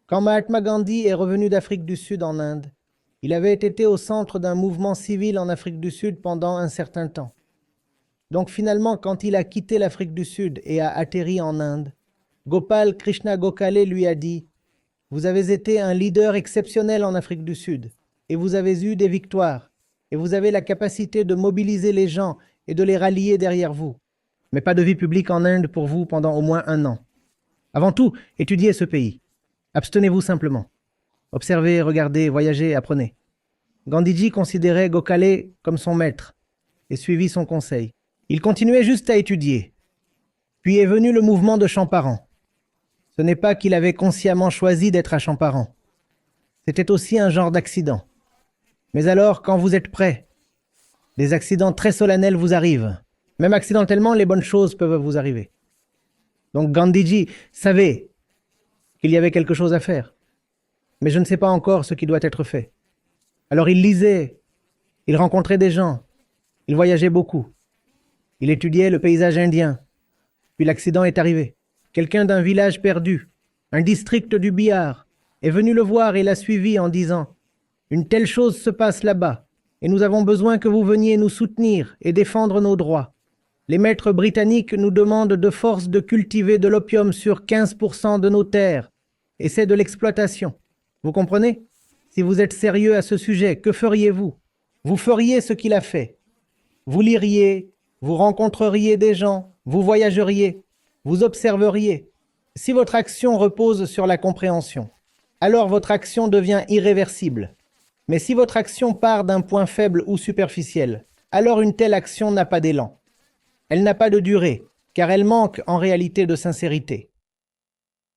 Quand Mahatma Gandhi est revenu d'Afrique du Sud en Inde, il avait été au centre d'un mouvement civil en Afrique du Sud pendant un certain temps. Donc finalement, quand il a quitté l'Afrique du Sud et a atterri en Inde, Gopal Krishna Gokhale lui a dit « Vous avez été un leader exceptionnel en Afrique du Sud et vous avez eu des victoires et vous avez la capacité de mobiliser les gens et de les rallier derrière vous. Mais pas de vie publique en Inde pour vous pendant au moins 1 an. Avant tout, étudiez ce pays. Abstenez-vous simplement. Observez, regardez, voyagez, apprenez. » Gandhiji considérait Gokhale comme son maître et suivit son conseil. Il continuait juste à étudier. Puis est venu le mouvement de Champaran. Ce n'est pas qu'il avait consciemment choisi d'être à Champaran. C'était aussi un genre d'accident. Mais alors, quand vous êtes prêt, des accidents très solennels vous arrivent. Même accidentellement, les bonnes choses peuvent vous arriver. Donc Gandhiji savait qu'il y avait quelque chose à faire. Mais je ne sais pas encore ce qui doit être fait. Alors il lisait, il rencontrait des gens, il voyageait beaucoup. Il étudiait le paysage indien. Puis l'accident est arrivé. Quelqu'un d'un village perdu, un district du Bihar, est venu le voir et l'a suivi en disant « Une telle chose se passe là-bas, et nous avons besoin que vous veniez nous soutenir et défendre nos droits. Les maîtres britanniques nous demandent de force de cultiver de l'opium sur 15% de nos terres, et c'est de l'exploitation. Vous comprenez? Si vous êtes sérieux à ce sujet, que feriez-vous? Vous feriez ce qu'il a fait. Vous liriez, vous rencontreriez des gens, vous voyageriez, vous observeriez. Si votre action repose sur la compréhension, alors votre action devient irréversible. Mais si votre action part d'un point faible ou superficiel, alors une telle action n'a pas d'élan. Elle n'a pas de durée, car elle manque en réalité de sincérité.